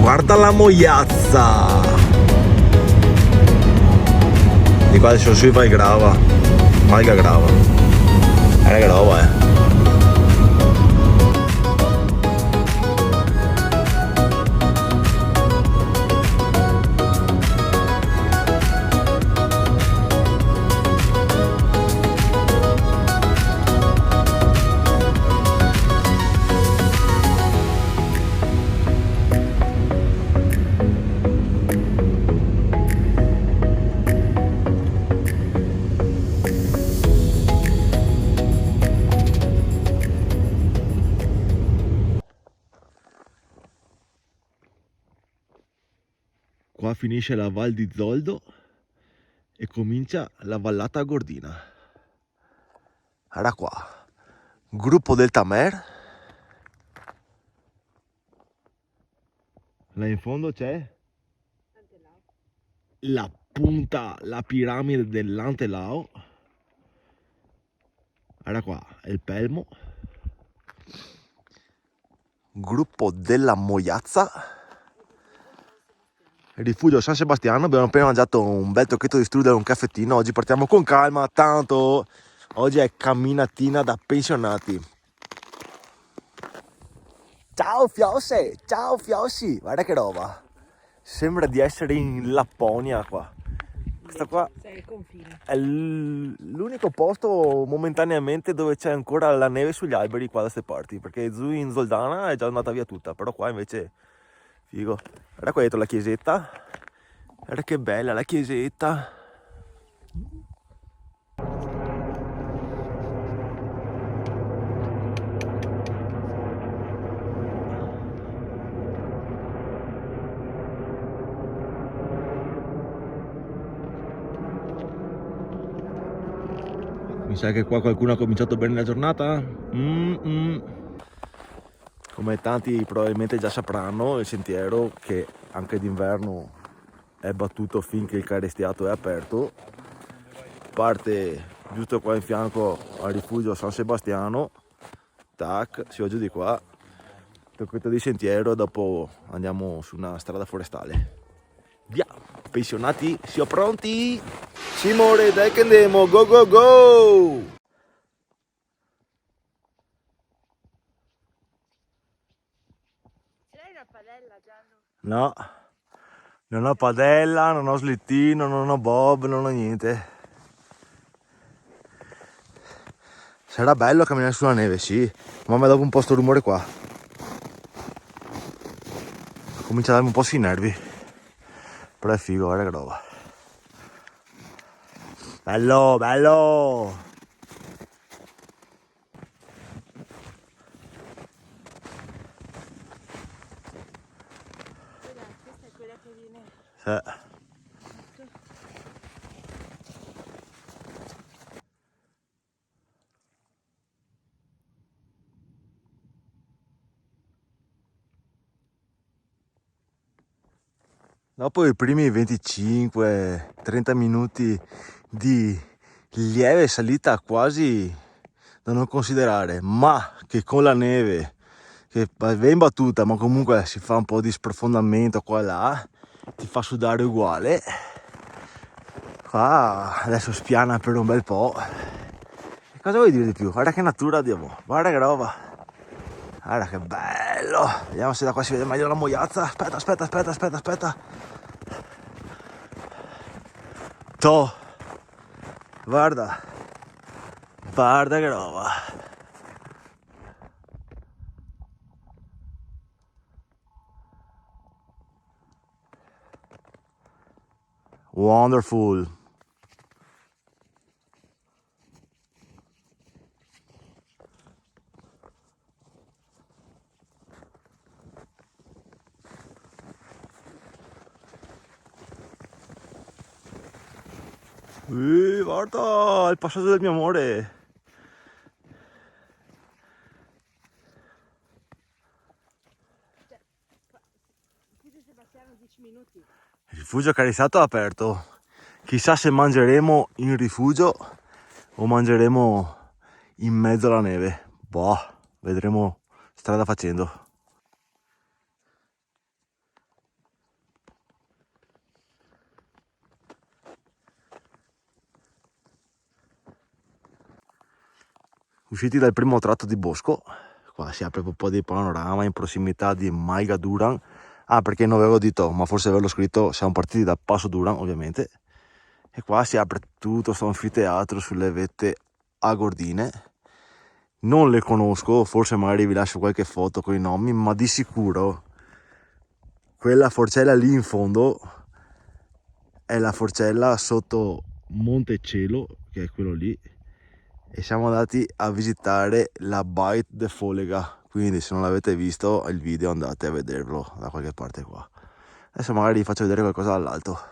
Guarda la moiazza! Di qua adesso sui vai grava. Malga grava. È che roba, Qua finisce la Val di Zoldo e comincia la vallata Gordina. Guarda qua, gruppo del Tamer. Là in fondo c'è la punta, la piramide dell'Antelao. Guarda qua, è il Pelmo. Gruppo della Moiazza. Rifugio San Sebastiano, abbiamo appena mangiato un bel tocchetto di strudel e un caffettino. Oggi partiamo con calma, tanto oggi è camminatina da pensionati. Ciao Fiosse, ciao Fiossi, guarda che roba. Sembra di essere in Lapponia qua. Questa qua è l'unico posto momentaneamente dove c'è ancora la neve sugli alberi qua da queste parti, perché giù in Zoldana è già andata via tutta, però qua invece figo. Guarda qua dietro la chiesetta, guarda che bella la chiesetta. Mi sa che qua qualcuno ha cominciato bene la giornata. Come tanti probabilmente già sapranno, il sentiero, che anche d'inverno è battuto finché il carestiato è aperto, parte giusto qua in fianco al rifugio San Sebastiano, tac, si va giù di qua, tocchetto di sentiero e dopo andiamo su una strada forestale. Via, pensionati, siamo pronti? Simone, dai che andiamo, go go go! Ce l'hai una padella, Gianlu? No, non ho padella, non ho slittino, non ho bob, non ho niente. Sarà bello camminare sulla neve, sì, ma mi dopo un po' sto rumore qua. Comincia a darmi un po' sui nervi. Però è figo, guarda che roba. Bello, bello! Questa è quella che viene. Sì. Dopo i primi 25-30 minuti di lieve salita quasi da non considerare, ma che con la neve, che va ben battuta, ma comunque si fa un po' di sprofondamento qua e là, ti fa sudare uguale. Qua adesso spiana per un bel po'. E cosa vuoi dire di più? Guarda che natura abbiamo, guarda che roba. Guarda che bello! Vediamo se da qua si vede meglio la moiazza. Aspetta. Toh! Guarda! Guarda che roba! Wonderful! Guarda, il passaggio del mio amore. Rifugio Sebastiano 10 minuti. Il rifugio carezzato è aperto. Chissà se mangeremo in rifugio o mangeremo in mezzo alla neve. Boh, vedremo strada facendo. Usciti dal primo tratto di bosco, qua si apre un po' di panorama in prossimità di Maiga Duran. Perché non avevo detto, ma forse averlo scritto, siamo partiti da Passo Duran ovviamente, e qua si apre tutto questo anfiteatro sulle vette agordine. Non le conosco, forse magari vi lascio qualche foto con i nomi, ma di sicuro quella forcella lì in fondo è la forcella sotto Monte Cielo, che è quello lì, e siamo andati a visitare la Baita de Folega, quindi se non l'avete visto il video andate a vederlo da qualche parte qua. Adesso magari vi faccio vedere qualcosa dall'alto.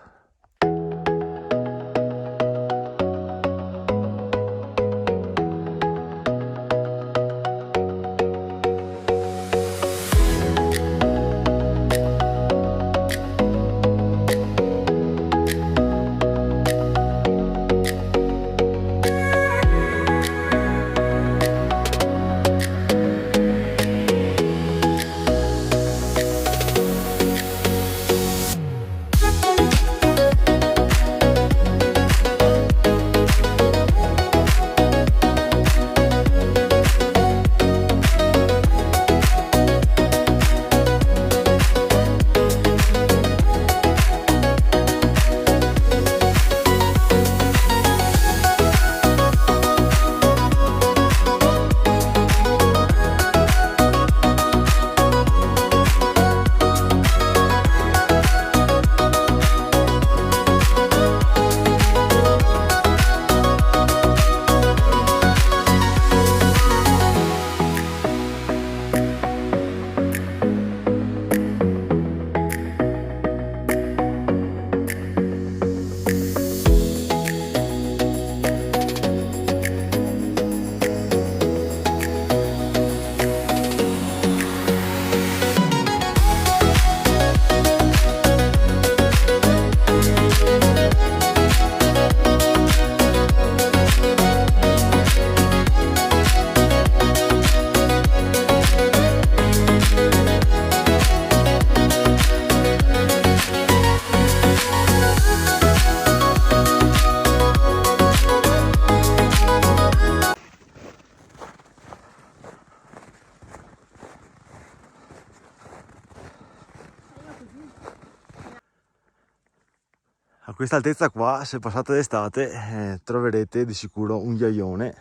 A questa altezza qua, se passate d'estate, troverete di sicuro un ghiaione,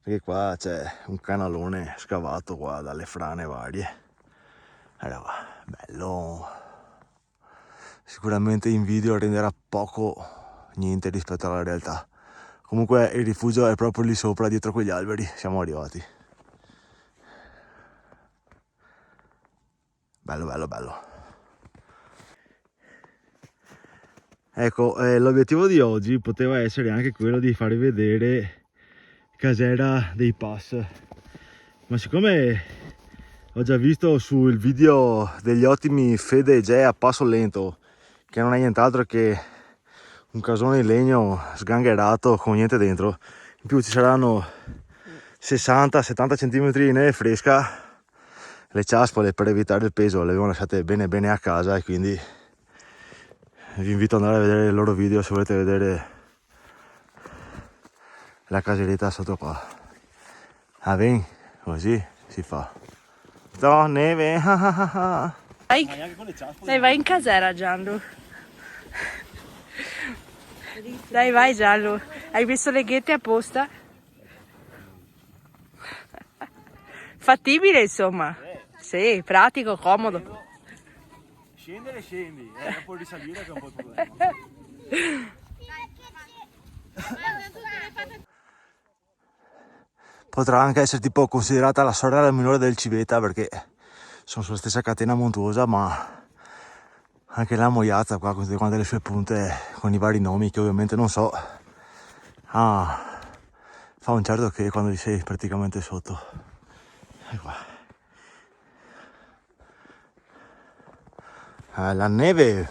perché qua c'è un canalone scavato qua dalle frane varie. Allora, bello. Sicuramente in video renderà poco niente rispetto alla realtà. Comunque il rifugio è proprio lì sopra, dietro quegli alberi. Siamo arrivati. Bello, bello, bello. Ecco, l'obiettivo di oggi poteva essere anche quello di farvi vedere Casera dei Pass, ma siccome ho già visto sul video degli ottimi Fede e Jay a passo lento, che non è nient'altro che un casone in legno sgangherato con niente dentro, in più ci saranno 60-70 cm di neve fresca, le ciaspole per evitare il peso le avevo lasciate bene bene a casa, e quindi vi invito ad andare a vedere il loro video se volete vedere la caseretta sotto qua. Ben, così si fa. No, neve. Dai, vai in casera, Gianlu. Dai, vai, Gianlu. Hai messo le ghette apposta? Fattibile, insomma. Sì, pratico, comodo. Scendi, dopo risalire che è un po' il problema. Potrà anche essere tipo considerata la sorella minore del Civetta, perché sono sulla stessa catena montuosa, ma anche la Moiazza qua con tutte quante le sue punte con i vari nomi che ovviamente non so, fa un certo che quando sei praticamente sotto. E qua. La neve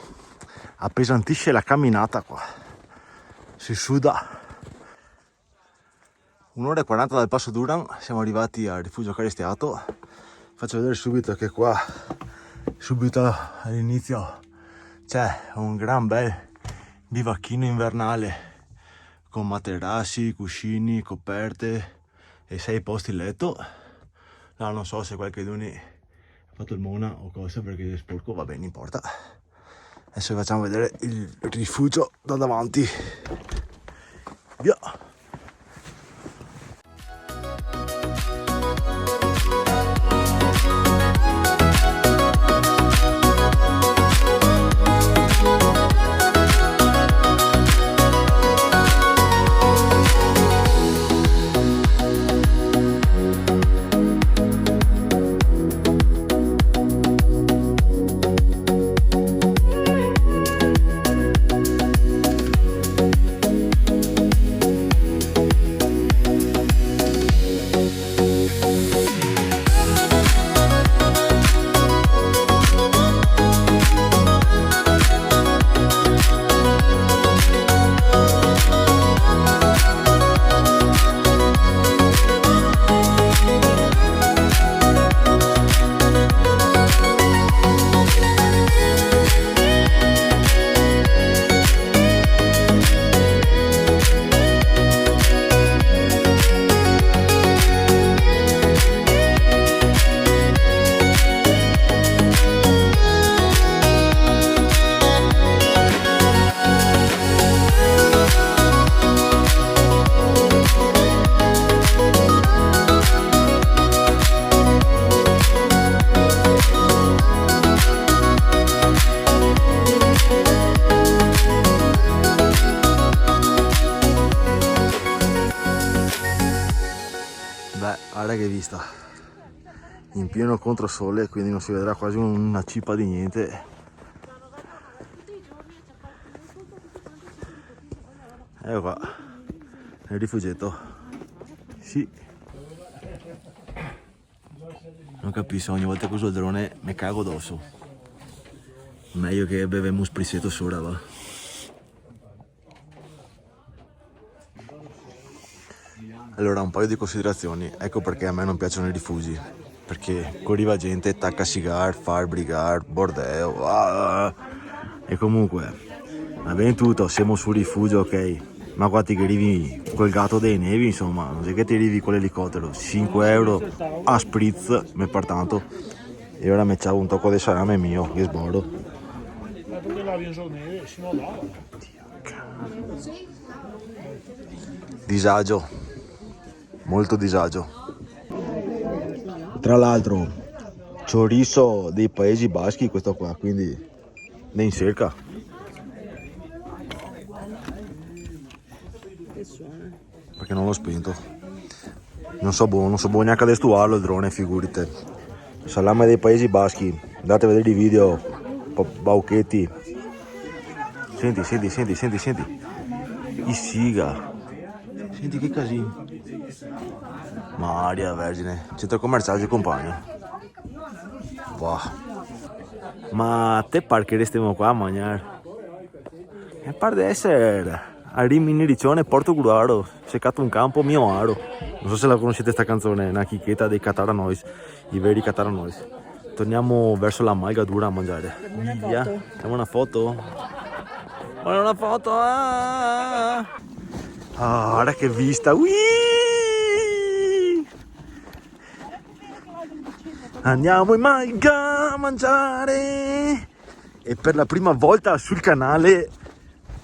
appesantisce la camminata qua, si suda. 1 ora e 40 dal Passo Duran, siamo arrivati al rifugio Carestiato. Faccio vedere subito che qua, subito all'inizio, c'è un gran bel bivacchino invernale con materassi, cuscini, coperte e 6 posti letto. No, non so se qualche ha fatto il mona o cosa perché è sporco, va bene, non importa. Adesso vi facciamo vedere il rifugio da davanti. Via! Beh, guarda che vista, in pieno controsole, quindi non si vedrà quasi una cippa di niente. Ecco qua, il rifugietto. Sì. Non capisco, ogni volta che uso il drone mi cago addosso. Meglio che bevemo un sprizzetto sopra, va. Allora, un paio di considerazioni. Ecco perché a me non piacciono i rifugi. Perché corriva gente, tacca cigar, far brigar, bordeo. E comunque, va bene tutto, siamo sul rifugio, ok. Ma qua ti arrivi col gatto dei nevi, insomma, non sei che ti arrivi con l'elicottero. 5 euro a spritz, me per tanto. E ora mi c'ha un tocco di salame mio, che sbordo. Ma perché la neve si non lava? Disagio. Molto disagio. Tra l'altro chorizo dei Paesi Baschi questo qua, quindi ne in cerca. Perché non l'ho spento. Non so buono neanche ad estuarlo il drone, figurite. Salame dei Paesi Baschi, andate a vedere i video, Bauchetti. Senti. I siga. Senti che casino. Maria Vergine, centro commerciale compagno. Wow. Ma te parcheremo qua a mangiare? E par di essere a Rimini Riccione, Porto Gruaro, seccato un campo mio aro. Non so se la conoscete sta canzone, è una chicchetta dei Cataranois, i veri Cataranois. Torniamo verso la Malgadura a mangiare. Via, facciamo una foto. Voglio una foto. Guarda che vista. Andiamo in Malga a mangiare. E per la prima volta sul canale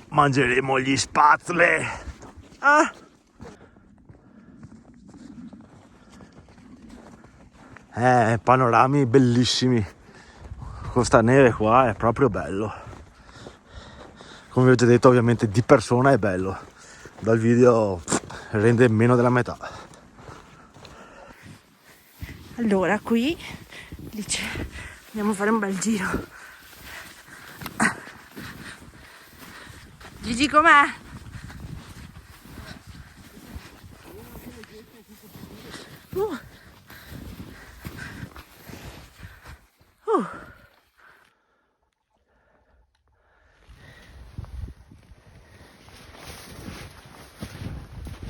mangeremo gli spazzle. Panorami bellissimi. Con sta neve qua è proprio bello. Come vi ho già detto, ovviamente di persona è bello. Dal video rende meno della metà. Allora, qui dice andiamo a fare un bel giro. Gigi, com'è?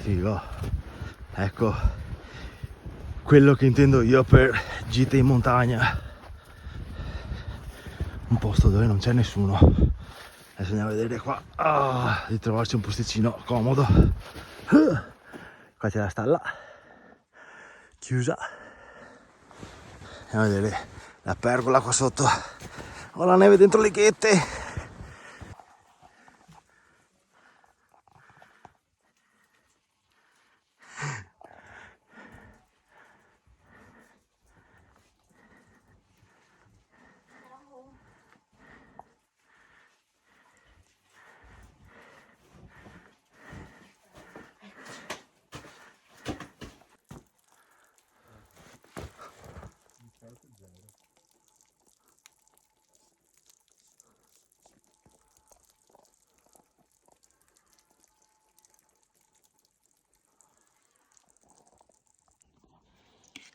Figo. Ecco quello che intendo io per gite in montagna, un posto dove non c'è nessuno. Adesso andiamo a vedere qua, di trovarci un posticino comodo. Qua c'è la stalla, chiusa. Andiamo a vedere la pergola qua sotto. Ho la neve dentro le ghette.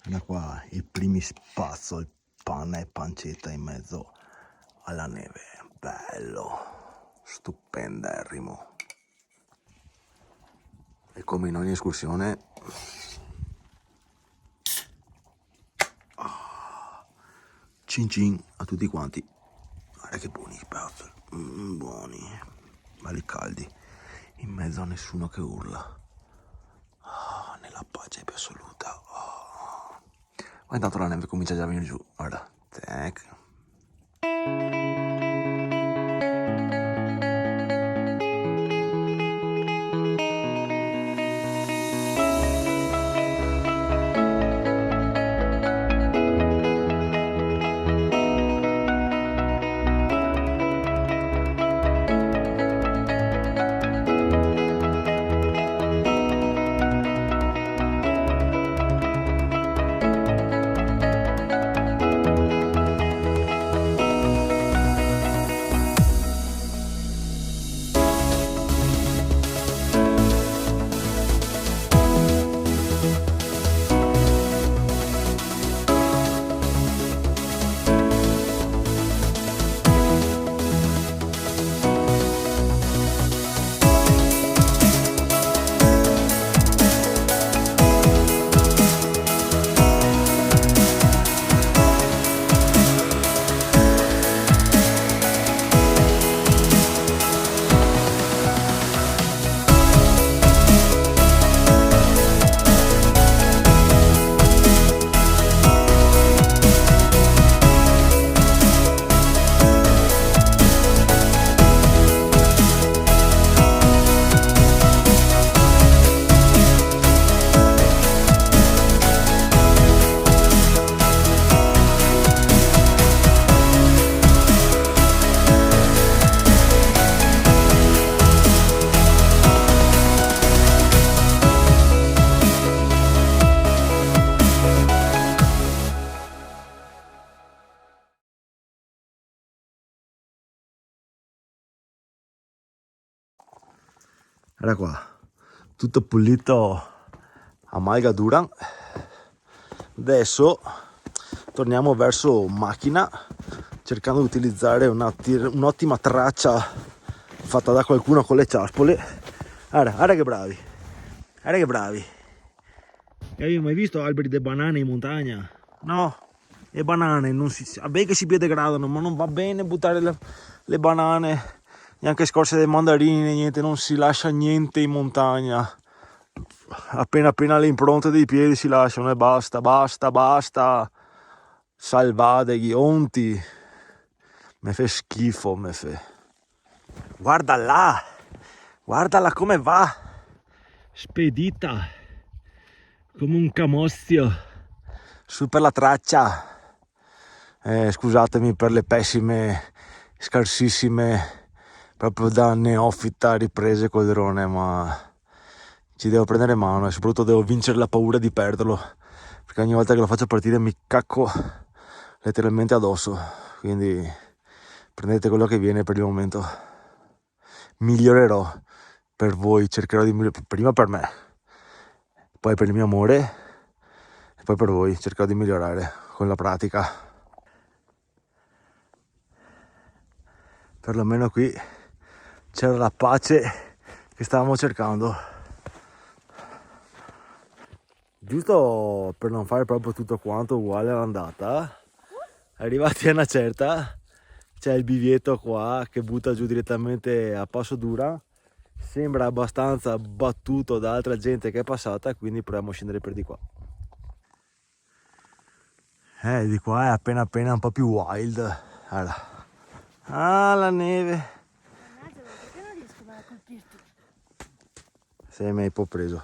Guarda qua i primi spazzoli, panna e pancetta in mezzo alla neve. Bello, stupenderrimo. E come in ogni escursione, cin cin a tutti quanti. Guarda che buoni spazzoli, buoni, belli caldi, in mezzo a nessuno che urla. Nella pace più assoluta. Ma intanto la neve comincia già a venire giù, guarda, tac. Guarda qua, tutto pulito a Malga Duran. Adesso torniamo verso macchina, cercando di utilizzare un'ottima traccia fatta da qualcuno con le ciaspole. Guarda che bravi, guarda che bravi. Hai mai visto alberi di banane in montagna? No, le banane non si... Vabbè che si biodegradano, ma non va bene buttare le banane, neanche scorse dei mandarini, niente, non si lascia niente in montagna. Appena le impronte dei piedi si lasciano e basta. Salvate gli onti. Me fa schifo, me fa. Guardala come va. Spedita. Come un camostio. Su per la traccia. Scusatemi per le pessime, scarsissime, proprio da neofita riprese col drone, ma ci devo prendere mano e soprattutto devo vincere la paura di perderlo, perché ogni volta che lo faccio partire mi cacco letteralmente addosso. Quindi prendete quello che viene per il momento. Migliorerò per voi, cercherò di migliorare, prima per me, poi per il mio amore e poi per voi, cercherò di migliorare con la pratica. Perlomeno qui c'era la pace che stavamo cercando. Giusto per non fare proprio tutto quanto uguale all'andata, arrivati a una certa c'è il bivietto qua che butta giù direttamente a Passo Dura. Sembra abbastanza battuto da altra gente che è passata, quindi proviamo a scendere per di qua. Di qua è appena appena un po' più wild. Allora. Ah, la neve. Perché non riesco a colpirti? Sei mai un po' preso.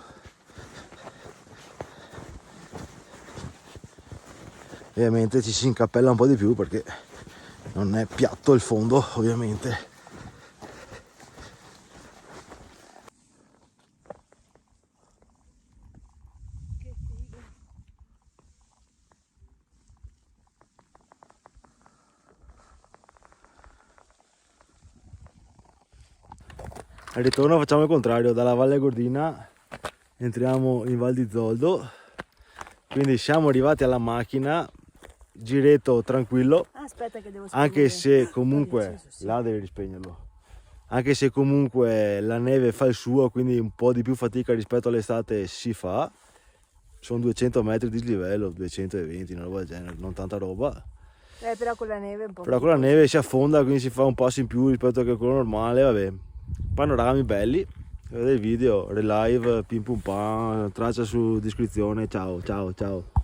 Ovviamente ci si incappella un po' di più perché non è piatto il fondo, ovviamente. Che figo. Al ritorno facciamo il contrario, dalla Valle Gordina entriamo in Val di Zoldo, quindi siamo arrivati alla macchina, giretto tranquillo, Aspetta che devo anche spegnere. se comunque, Togli acceso, sì. là devi rispegnerlo, anche se comunque la neve fa il suo, quindi un po' di più fatica rispetto all'estate si fa, sono 200 metri di dislivello, 220, una roba del genere, non tanta roba. Però con la neve è un po' Però con la neve si affonda, quindi si fa un passo in più rispetto a quello normale, vabbè. Panorami belli, vedete il video, relive, pim pum pam, traccia su descrizione, ciao ciao ciao.